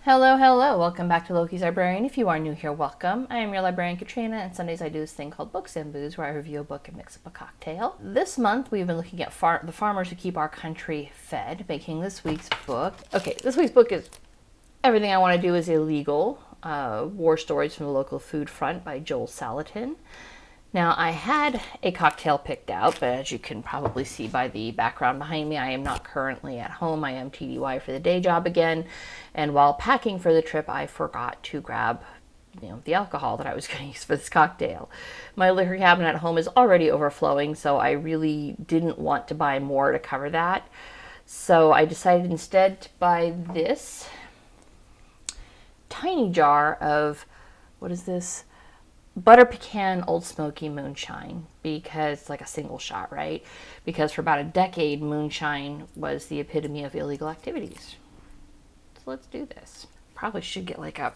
Hello, hello. Welcome back to Loki's Librarian. If you are new here, welcome. I am your librarian, Katrina, and Sundays I do this thing called Books and Booze, where I review a book and mix up a cocktail. This month, we've been looking at the farmers who keep our country fed, making this week's book. Okay, this week's book is Everything I Want to Do is Illegal, War Stories from the Local Food Front by Joel Salatin. Now, I had a cocktail picked out, but as you can probably see by the background behind me, I am not currently at home. I am TDY for the day job again, and while packing for the trip, I forgot to grab the alcohol that I was going to use for this cocktail. My liquor cabinet at home is already overflowing, so I really didn't want to buy more to cover that. So I decided instead to buy this tiny jar of, what is this? Butter Pecan Old Smoky Moonshine, because it's like a single shot, right? Because for about a decade, moonshine was the epitome of illegal activities. So let's do this. Probably should get like a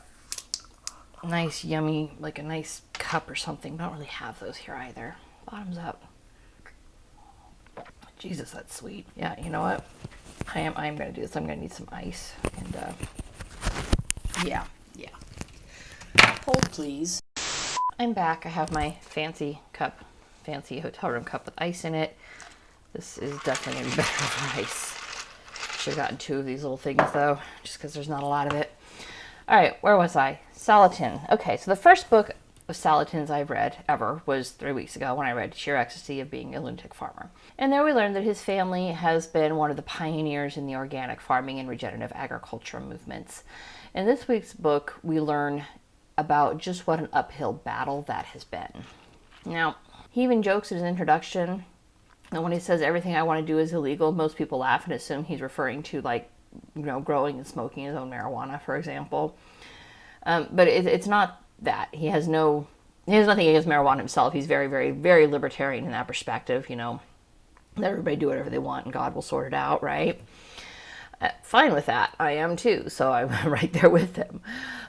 nice, yummy, like a nice cup or something. Don't really have those here either. Bottoms up. Jesus, that's sweet. Yeah, you know what? I am going to do this. I'm going to need some ice. And, yeah. Hold, please. I'm back. I have my fancy hotel room cup with ice in it. This is definitely going to be better with ice. Should have gotten 2 of these little things though, just because there's not a lot of it. All right, where was I? Salatin. Okay, so the first book of Salatin's I've read ever was 3 weeks ago when I read Sheer Ecstasy of Being a Lunatic Farmer. And there we learned that his family has been one of the pioneers in the organic farming and regenerative agriculture movements. In this week's book, we learn about just what an uphill battle that has been. Now, he even jokes in his introduction that when he says everything I want to do is illegal, most people laugh and assume he's referring to growing and smoking his own marijuana, for example. But it's not that. He has nothing against marijuana himself. He's very, very, very libertarian in that perspective. Let everybody do whatever they want and God will sort it out, right? Fine with that. I am too, so I'm right there with him.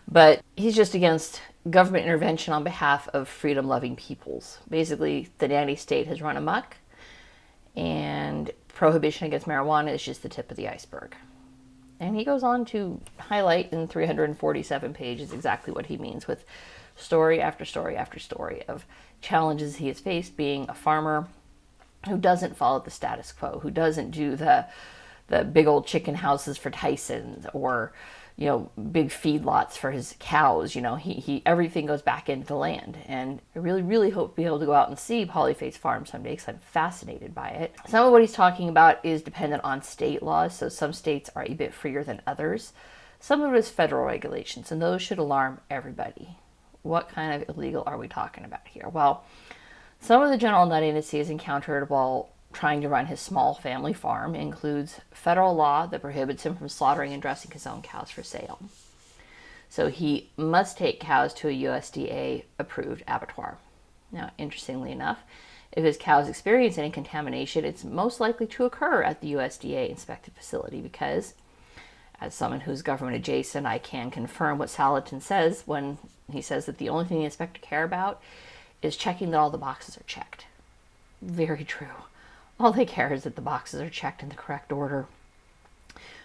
But he's just against government intervention on behalf of freedom-loving peoples. Basically, the nanny state has run amok, and prohibition against marijuana is just the tip of the iceberg. And he goes on to highlight in 347 pages exactly what he means, with story after story after story of challenges he has faced being a farmer who doesn't follow the status quo, who doesn't do the big old chicken houses for Tyson's or big feedlots for his cows. He everything goes back into the land. And I really, really hope to be able to go out and see Polyface Farm someday because I'm fascinated by it. Some of what he's talking about is dependent on state laws, so some states are a bit freer than others. Some of it is federal regulations, and those should alarm everybody. What kind of illegal are we talking about here? Well, some of the general nuttiness he has encountered while trying to run his small family farm includes federal law that prohibits him from slaughtering and dressing his own cows for sale. So he must take cows to a USDA approved abattoir. Now, interestingly enough, if his cows experience any contamination, it's most likely to occur at the USDA inspected facility because, as someone who's government adjacent, I can confirm what Salatin says when he says that the only thing the inspector care about is checking that all the boxes are checked. Very true. All they care is that the boxes are checked in the correct order.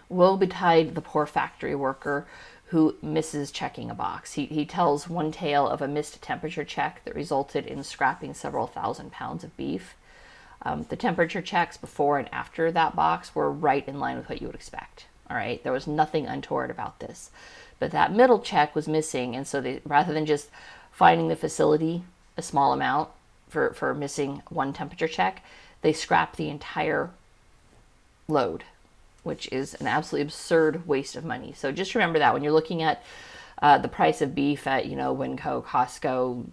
Woe betide the poor factory worker who misses checking a box. He tells one tale of a missed temperature check that resulted in scrapping several thousand pounds of beef. The temperature checks before and after that box were right in line with what you would expect. All right, there was nothing untoward about this. But that middle check was missing, and so they, rather than just finding the facility a small amount for missing one temperature check, they scrap the entire load, which is an absolutely absurd waste of money. So just remember that when you're looking at the price of beef at, Winco, Costco,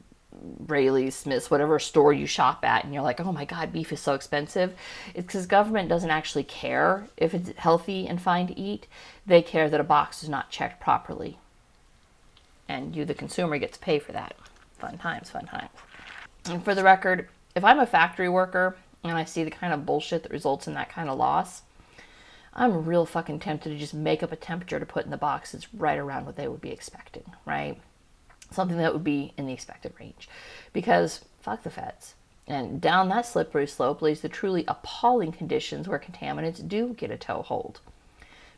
Rayleigh's, Smith's, whatever store you shop at, and you're like, oh my God, beef is so expensive. It's because government doesn't actually care if it's healthy and fine to eat. They care that a box is not checked properly. And you, the consumer, get to pay for that. Fun times, fun times. And for the record, if I'm a factory worker and I see the kind of bullshit that results in that kind of loss, I'm real fucking tempted to just make up a temperature to put in the box that's right around what they would be expecting, right? Something that would be in the expected range. Because fuck the feds. And down that slippery slope leads to truly appalling conditions where contaminants do get a toehold.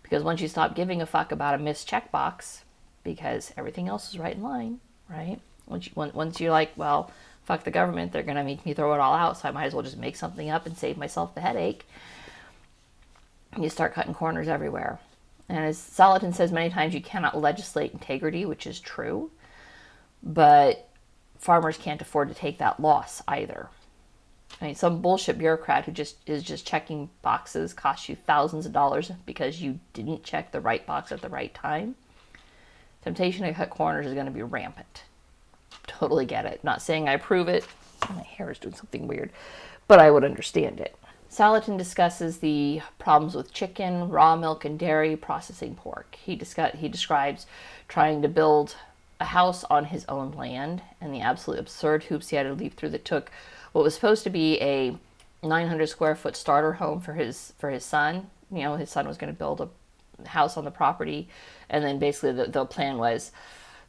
Because once you stop giving a fuck about a missed checkbox, because everything else is right in line, right? Once you're like, well, fuck the government, they're going to make me throw it all out, so I might as well just make something up and save myself the headache. You start cutting corners everywhere. And as Salatin says many times, you cannot legislate integrity, which is true. But farmers can't afford to take that loss either. I mean, some bullshit bureaucrat who is just checking boxes costs you thousands of dollars because you didn't check the right box at the right time. Temptation to cut corners is going to be rampant. Totally get it. Not saying I approve it. My hair is doing something weird, but I would understand it. Salatin discusses the problems with chicken, raw milk, and dairy, processing pork. He describes trying to build a house on his own land and the absolute absurd hoops he had to leap through that took what was supposed to be a 900 square foot starter home for his son. You know, his son was going to build a house on the property, and then basically the plan was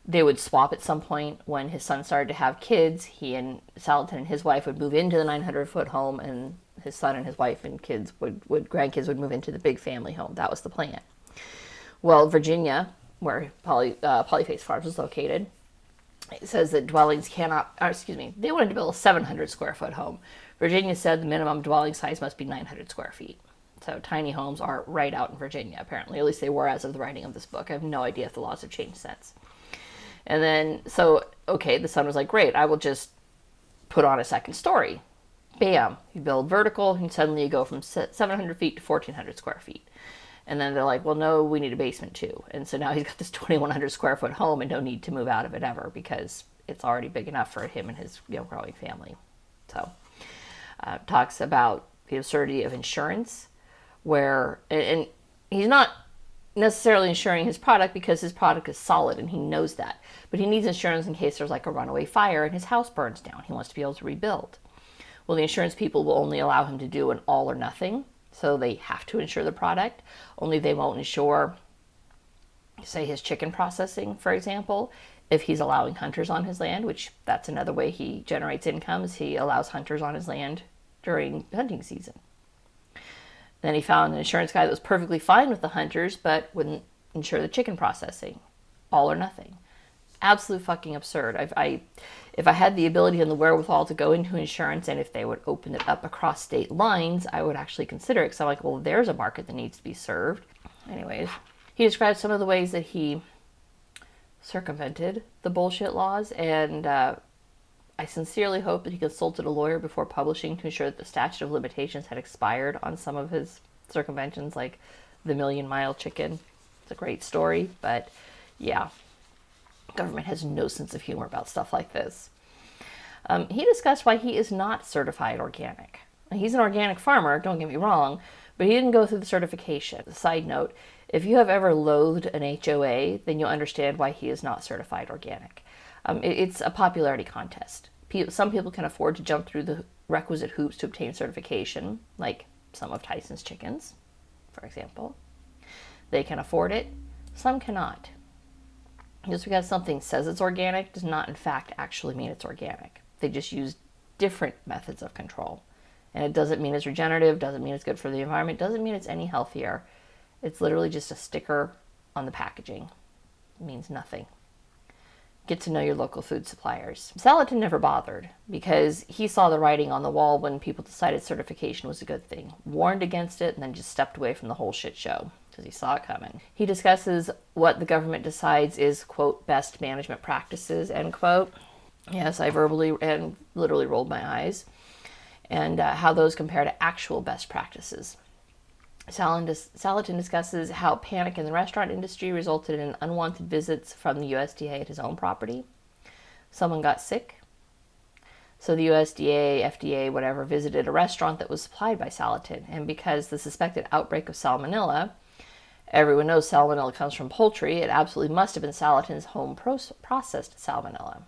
they would swap at some point. When his son started to have kids, he and Salatin and his wife would move into the 900 foot home, and his son and his wife and kids grandkids would move into the big family home. That was the plan. Well, Virginia, where Polyface Farms is located, it says that dwellings cannot, they wanted to build a 700 square foot home. Virginia said the minimum dwelling size must be 900 square feet. So tiny homes are right out in Virginia, apparently. At least they were as of the writing of this book. I have no idea if the laws have changed since. And then, the son was like, great, I will just put on a second story. Bam, you build vertical, and suddenly you go from 700 feet to 1,400 square feet. And then they're like, well, no, we need a basement too. And so now he's got this 2,100 square foot home and no need to move out of it ever because it's already big enough for him and his growing family. So talks about the absurdity of insurance, where, and he's not necessarily insuring his product because his product is solid and he knows that. But he needs insurance in case there's like a runaway fire and his house burns down. He wants to be able to rebuild. Well, the insurance people will only allow him to do an all or nothing. So they have to insure the product, only they won't insure, say, his chicken processing, for example, if he's allowing hunters on his land, which that's another way he generates income, is he allows hunters on his land during hunting season. Then he found an insurance guy that was perfectly fine with the hunters, but wouldn't insure the chicken processing, all or nothing. Absolute fucking absurd. If I had the ability and the wherewithal to go into insurance, and if they would open it up across state lines, I would actually consider it, because I'm like, well, there's a market that needs to be served. Anyways, he describes some of the ways that he circumvented the bullshit laws, and I sincerely hope that he consulted a lawyer before publishing to ensure that the statute of limitations had expired on some of his circumventions, like the Million Mile Chicken. It's a great story, but yeah. Government has no sense of humor about stuff like this. He discussed why he is not certified organic. He's an organic farmer, don't get me wrong, but he didn't go through the certification. Side note, if you have ever loathed an HOA, then you'll understand why he is not certified organic. It's a popularity contest. Some people can afford to jump through the requisite hoops to obtain certification, like some of Tyson's chickens, for example. They can afford it. Some cannot. Just because something says it's organic does not, in fact, actually mean it's organic. They just use different methods of control. And it doesn't mean it's regenerative, doesn't mean it's good for the environment, doesn't mean it's any healthier. It's literally just a sticker on the packaging. It means nothing. Get to know your local food suppliers. Salatin never bothered because he saw the writing on the wall when people decided certification was a good thing, warned against it, and then just stepped away from the whole shit show because he saw it coming. He discusses what the government decides is, quote, best management practices, end quote. Yes, I verbally and literally rolled my eyes. And how those compare to actual best practices. Salatin discusses how panic in the restaurant industry resulted in unwanted visits from the USDA at his own property. Someone got sick. So the USDA, FDA, whatever, visited a restaurant that was supplied by Salatin. And because the suspected outbreak of salmonella, everyone knows salmonella comes from poultry, it absolutely must have been Salatin's home processed salmonella.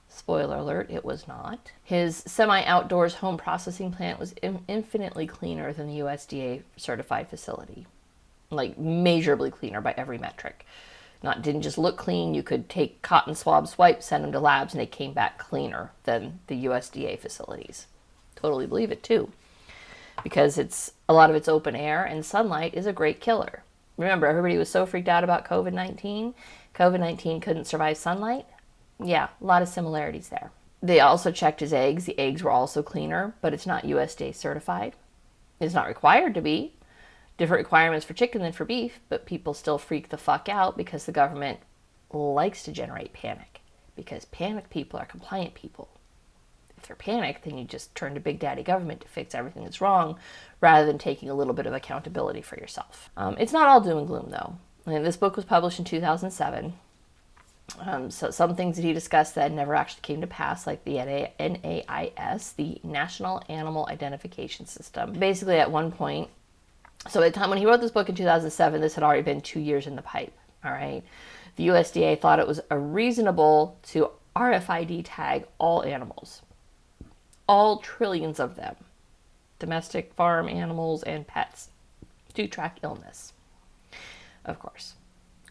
Spoiler alert, it was not. His semi-outdoors home processing plant was infinitely cleaner than the USDA certified facility. Like, measurably cleaner by every metric. Didn't just look clean, you could take cotton swab swipes, send them to labs, and they came back cleaner than the USDA facilities. Totally believe it too. Because a lot of it's open air, and sunlight is a great killer. Remember, everybody was so freaked out about COVID-19. COVID-19 couldn't survive sunlight. Yeah, a lot of similarities there. They also checked his eggs. The eggs were also cleaner, but it's not USDA certified. It's not required to be. Different requirements for chicken than for beef, but people still freak the fuck out because the government likes to generate panic. Because panicked people are compliant people. If they're panicked, then you just turn to Big Daddy government to fix everything that's wrong, rather than taking a little bit of accountability for yourself. It's not all doom and gloom, though. And this book was published in 2007. So some things that he discussed that never actually came to pass, like the NAIS, the National Animal Identification System. Basically, at one point, so at the time when he wrote this book in 2007, this had already been 2 years in the pipe, all right? The USDA thought it was reasonable to RFID tag all animals, all trillions of them, domestic farm animals and pets, to track illness. Of course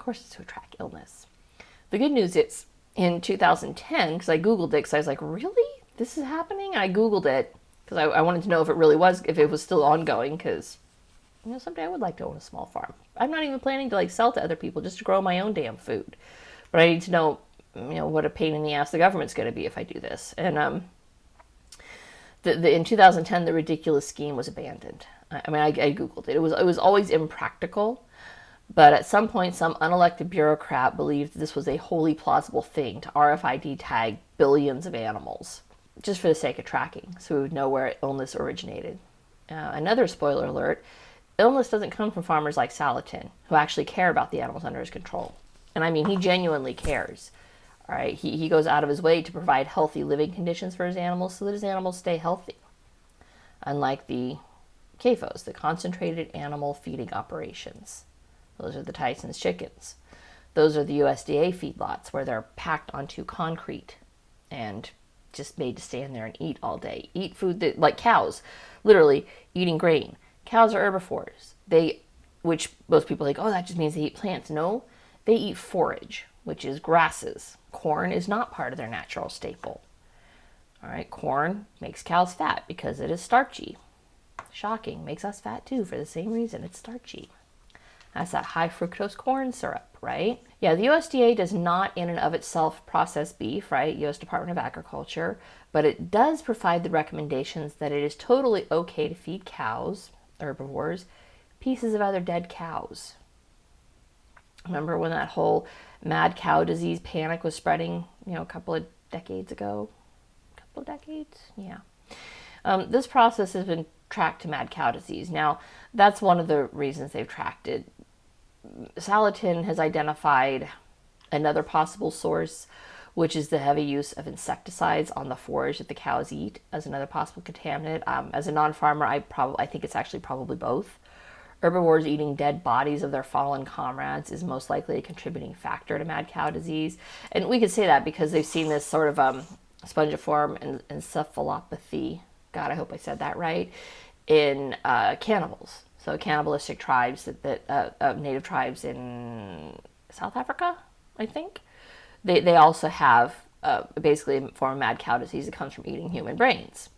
it's to track illness. The good news is, in 2010, because I Googled it, because I was like, really? This is happening? And I Googled it, because I wanted to know if it was still ongoing, because, someday I would like to own a small farm. I'm not even planning to, sell to other people, just to grow my own damn food. But I need to know, what a pain in the ass the government's going to be if I do this. And, in 2010, the ridiculous scheme was abandoned. I Googled it. It was always impractical. But at some point, some unelected bureaucrat believed this was a wholly plausible thing to RFID tag billions of animals, just for the sake of tracking, so we would know where illness originated. Another spoiler alert, illness doesn't come from farmers like Salatin, who actually care about the animals under his control. And I mean, he genuinely cares. All right, he goes out of his way to provide healthy living conditions for his animals so that his animals stay healthy. Unlike the CAFOs, the Concentrated Animal Feeding Operations. Those are the Tyson's chickens. Those are the USDA feedlots where they're packed onto concrete and just made to stand there and eat all day. Eat food that, like cows, literally eating grain. Cows are herbivores. Which most people think, oh, that just means they eat plants. No, they eat forage, which is grasses. Corn is not part of their natural staple. All right, corn makes cows fat because it is starchy. Shocking, makes us fat too for the same reason, it's starchy. That's that high fructose corn syrup, right? Yeah, the USDA does not in and of itself process beef, right? U.S. Department of Agriculture, but it does provide the recommendations that it is totally okay to feed cows, herbivores, pieces of other dead cows. Remember when that whole mad cow disease panic was spreading, a couple of decades ago? Yeah. This process has been tracked to mad cow disease. Now, that's one of the reasons they've tracked it. Salatin has identified another possible source, which is the heavy use of insecticides on the forage that the cows eat as another possible contaminant. As a non-farmer, I think it's actually probably both. Herbivores eating dead bodies of their fallen comrades is most likely a contributing factor to mad cow disease. And we could say that because they've seen this sort of spongiform encephalopathy, God, I hope I said that right, in cannibals. So cannibalistic tribes, native tribes in South Africa, I think. They also have basically a form of mad cow disease that comes from eating human brains.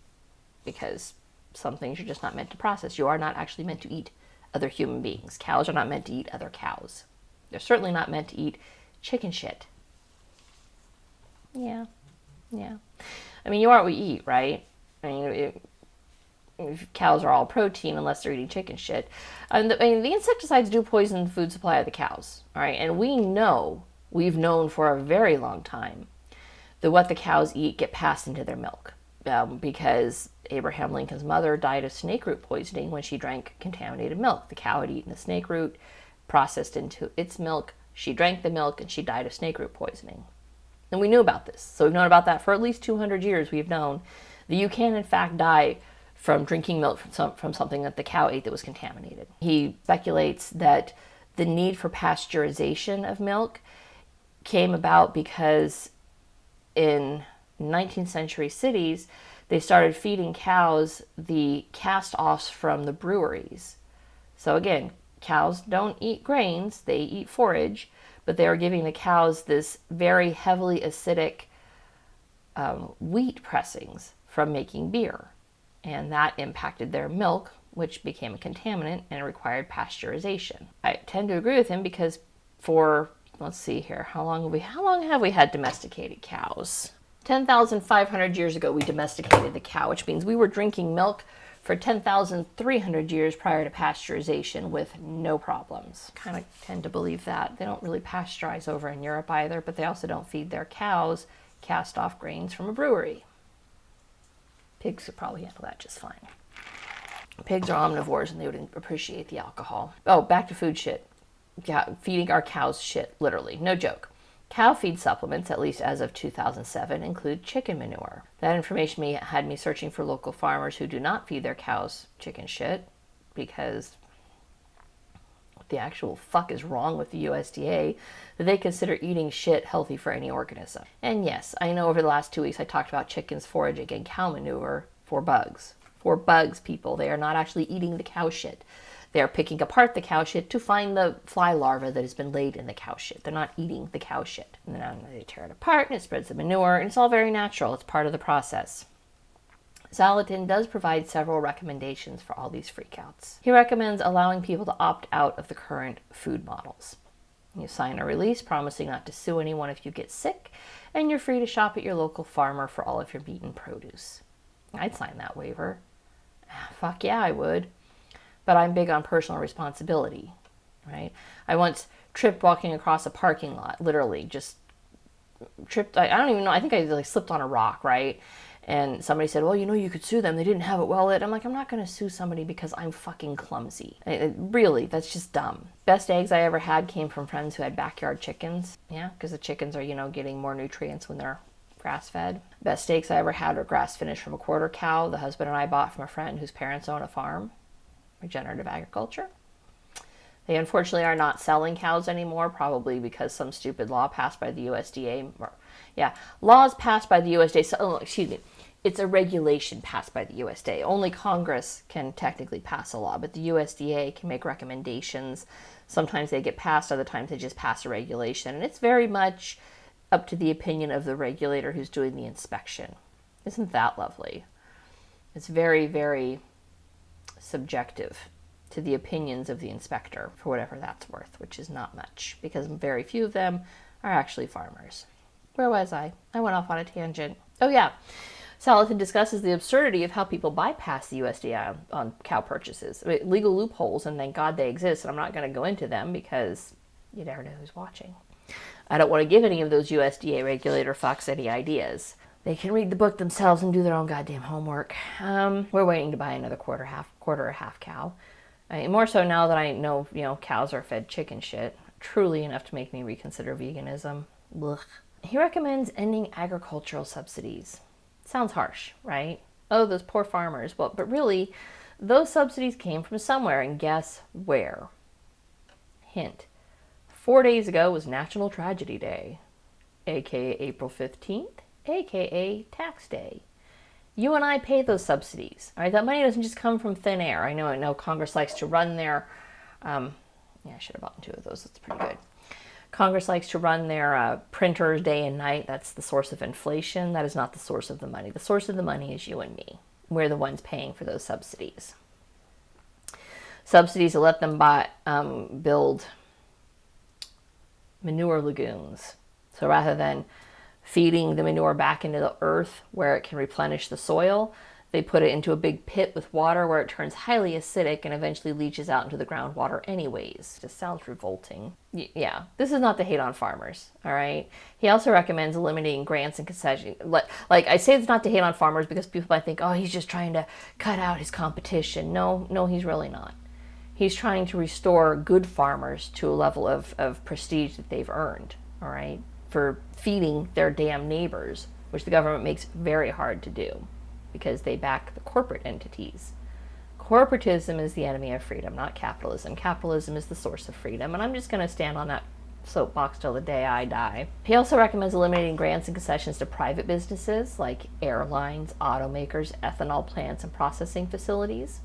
Because some things you're just not meant to process. You are not actually meant to eat other human beings. Cows are not meant to eat other cows. They're certainly not meant to eat chicken shit. Yeah. I mean, you are what we eat, right? I mean, cows are all protein unless they're eating chicken shit. The insecticides do poison the food supply of the cows, all right? And we've known for a very long time that what the cows eat get passed into their milk because Abraham Lincoln's mother died of snake root poisoning when she drank contaminated milk. The cow had eaten the snake root, processed into its milk. She drank the milk and she died of snake root poisoning. And we knew about this. So we've known about that for at least 200 years. We've known that you can, in fact, die from drinking milk from something that the cow ate that was contaminated. He speculates that the need for pasteurization of milk came about because in 19th century cities, they started feeding cows the cast-offs from the breweries. So again, cows don't eat grains, they eat forage, but they are giving the cows this very heavily acidic wheat pressings from making beer. And that impacted their milk, which became a contaminant and required pasteurization. I tend to agree with him because for, let's see here, how long have we had domesticated cows? 10,500 years ago, we domesticated the cow, which means we were drinking milk for 10,300 years prior to pasteurization with no problems. Kind of tend to believe that. They don't really pasteurize over in Europe either, but they also don't feed their cows cast off grains from a brewery. Pigs could probably handle that just fine. Pigs are omnivores and they would appreciate the alcohol. Oh, back to food shit. Yeah, feeding our cows shit, literally. No joke. Cow feed supplements, at least as of 2007, include chicken manure. That information had me searching for local farmers who do not feed their cows chicken shit, because what the actual fuck is wrong with the USDA that they consider eating shit healthy for any organism? And yes, I know over the last 2 weeks I talked about chickens foraging and cow manure for bugs. For bugs, people. They are not actually eating the cow shit. They are picking apart the cow shit to find the fly larva that has been laid in the cow shit. They're not eating the cow shit. And then they tear it apart and it spreads the manure, and it's all very natural. It's part of the process. Salatin does provide several recommendations for all these freakouts. He recommends allowing people to opt out of the current food models. You sign a release promising not to sue anyone if you get sick, and you're free to shop at your local farmer for all of your meat and produce. I'd sign that waiver. Fuck yeah, I would. But I'm big on personal responsibility, right? I once tripped walking across a parking lot, literally just tripped. I don't even know. I think I like slipped on a rock, right? And somebody said, well, you could sue them. They didn't have it well lit. I'm like, I'm not going to sue somebody because I'm fucking clumsy. Really, that's just dumb. Best eggs I ever had came from friends who had backyard chickens. Yeah, because the chickens are, getting more nutrients when they're grass-fed. Best steaks I ever had were grass-finished from a quarter cow the husband and I bought from a friend whose parents own a farm. Regenerative agriculture. They unfortunately are not selling cows anymore, probably because some stupid law passed by the USDA. Laws passed by the USDA. It's a regulation passed by the USDA. Only Congress can technically pass a law, but the USDA can make recommendations. Sometimes they get passed, other times they just pass a regulation. And it's very much up to the opinion of the regulator who's doing the inspection. Isn't that lovely? It's very, very subjective to the opinions of the inspector, for whatever that's worth, which is not much, because very few of them are actually farmers. Where was I? I went off on a tangent. Oh yeah, Salatin discusses the absurdity of how people bypass the USDA on cow purchases. Legal loopholes, and thank God they exist, and I'm not going to go into them because you never know who's watching. I don't want to give any of those USDA regulator fucks any ideas. They can read the book themselves and do their own goddamn homework. We're waiting to buy another quarter or half cow. More so now that I know, cows are fed chicken shit. Truly enough to make me reconsider veganism. Blech. He recommends ending agricultural subsidies. Sounds harsh, right? Oh, those poor farmers. Well, but really, those subsidies came from somewhere, and guess where? Hint. 4 days ago was National Tragedy Day, aka April 15th. AKA tax day. You and I pay those subsidies. All right, that money doesn't just come from thin air. I know Congress likes to run their, I should have bought 2 of those. That's pretty good. Congress likes to run their printers day and night. That's the source of inflation. That is not the source of the money. The source of the money is you and me. We're the ones paying for those subsidies. Subsidies to let them build manure lagoons. So rather than feeding the manure back into the earth where it can replenish the soil, they put it into a big pit with water where it turns highly acidic and eventually leaches out into the groundwater anyways. Just sounds revolting. Yeah, this is not to hate on farmers, all right? He also recommends eliminating grants and concessions. Like I say it's not to hate on farmers because people might think, oh, he's just trying to cut out his competition. No, he's really not. He's trying to restore good farmers to a level of prestige that they've earned, all right? For feeding their damn neighbors, which the government makes very hard to do because they back the corporate entities. Corporatism is the enemy of freedom, not capitalism. Capitalism is the source of freedom, and I'm just going to stand on that soapbox till the day I die. He also recommends eliminating grants and concessions to private businesses like airlines, automakers, ethanol plants, and processing facilities.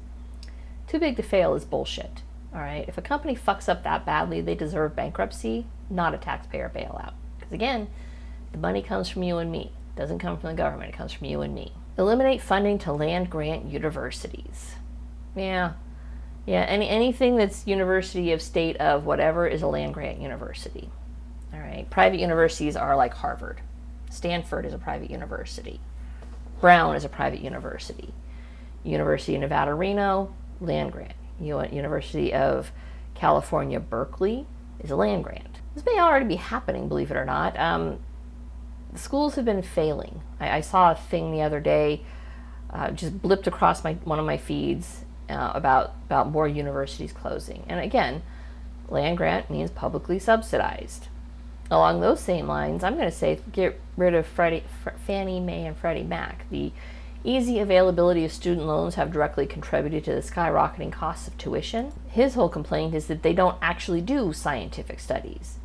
Too big to fail is bullshit, all right? If a company fucks up that badly, they deserve bankruptcy, not a taxpayer bailout. Again, the money comes from you and me. It doesn't come from the government. It comes from you and me. Eliminate funding to land-grant universities. Yeah, Yeah, anything that's university of, state of, whatever is a land-grant university. All right, private universities are like Harvard. Stanford is a private university. Brown is a private university. University of Nevada, Reno, land-grant. University of California, Berkeley is a land-grant. This may already be happening, believe it or not. The schools have been failing. I saw a thing the other day, just blipped across one of my feeds about more universities closing. And again, land grant means publicly subsidized. Along those same lines, I'm going to say get rid of Fannie Mae and Freddie Mac. The easy availability of student loans have directly contributed to the skyrocketing costs of tuition. His whole complaint is that they don't actually do scientific studies.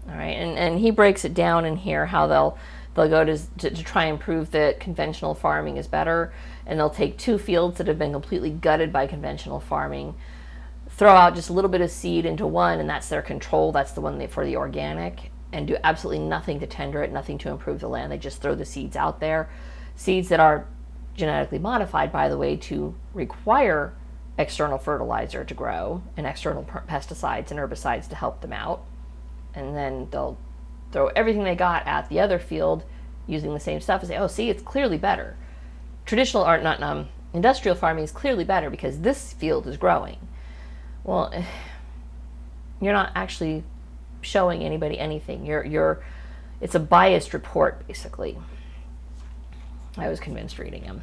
All right, and he breaks it down in here how they'll go to try and prove that conventional farming is better, and they'll take two fields that have been completely gutted by conventional farming, throw out just a little bit of seed into one, and that's their control. That's the one for the organic, and do absolutely nothing to tender it, nothing to improve the land. They just throw the seeds out there, seeds that are genetically modified, by the way, to require external fertilizer to grow and external pesticides and herbicides to help them out. And then they'll throw everything they got at the other field using the same stuff and say, oh, see, it's clearly better. Traditional or not industrial farming is clearly better because this field is growing. Well, you're not actually showing anybody anything. It's a biased report, basically. I was convinced reading him.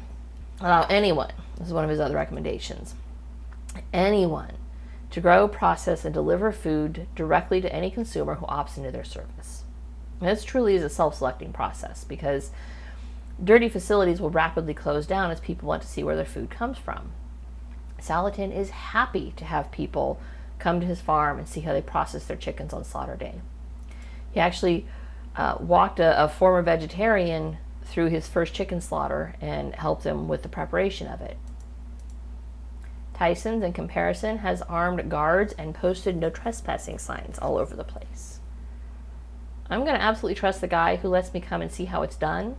Allow anyone, this is one of his other recommendations, anyone to grow, process, and deliver food directly to any consumer who opts into their service. And this truly is a self-selecting process because dirty facilities will rapidly close down as people want to see where their food comes from. Salatin is happy to have people come to his farm and see how they process their chickens on slaughter day. He actually walked a former vegetarian through his first chicken slaughter and helped him with the preparation of it. Tyson's, in comparison, has armed guards and posted no trespassing signs all over the place. I'm going to absolutely trust the guy who lets me come and see how it's done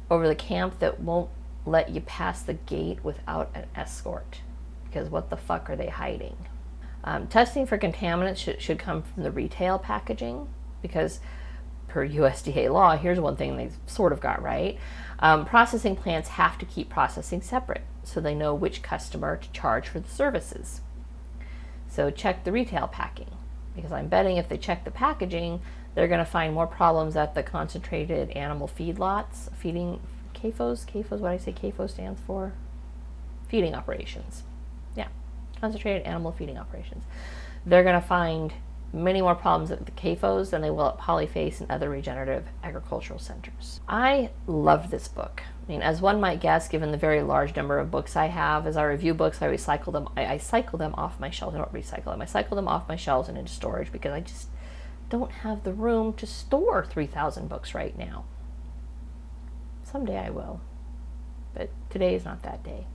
over the camp that won't let you pass the gate without an escort. Because what the fuck are they hiding? Testing for contaminants should come from the retail packaging because per USDA law, here's one thing they sort of got right. Processing plants have to keep processing separate so they know which customer to charge for the services. So check the retail packing because I'm betting if they check the packaging, they're going to find more problems at the concentrated animal feedlots, feeding CAFOs. CAFOs, what I say CAFO stands for? Feeding operations. Yeah, concentrated animal feeding operations. They're going to find many more problems at the CAFOs than they will at polyface and other regenerative agricultural centers. I loved this book. I mean, as one might guess, given the very large number of books I have, as I review books, I recycle them. I cycle them off my shelves. I don't recycle them. I cycle them off my shelves and into storage because I just don't have the room to store 3,000 books right now. Someday I will, but today is not that day.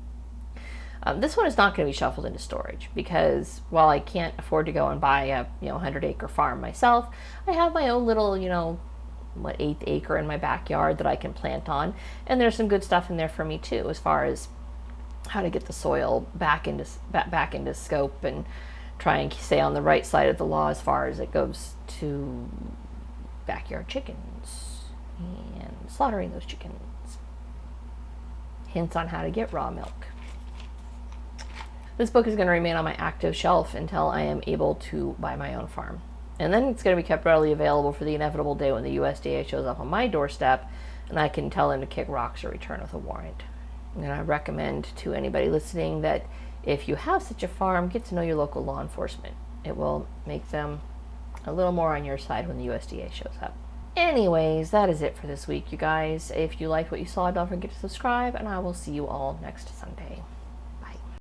This one is not going to be shuffled into storage because while I can't afford to go and buy a 100-acre farm myself, I have my own little 1/8 acre in my backyard that I can plant on, and there's some good stuff in there for me too, as far as how to get the soil back into scope and try and stay on the right side of the law as far as it goes to backyard chickens and slaughtering those chickens. Hints on how to get raw milk. This book is going to remain on my active shelf until I am able to buy my own farm. And then it's going to be kept readily available for the inevitable day when the USDA shows up on my doorstep and I can tell them to kick rocks or return with a warrant. And I recommend to anybody listening that if you have such a farm, get to know your local law enforcement. It will make them a little more on your side when the USDA shows up. Anyways, that is it for this week, you guys. If you liked what you saw, don't forget to subscribe, and I will see you all next Sunday.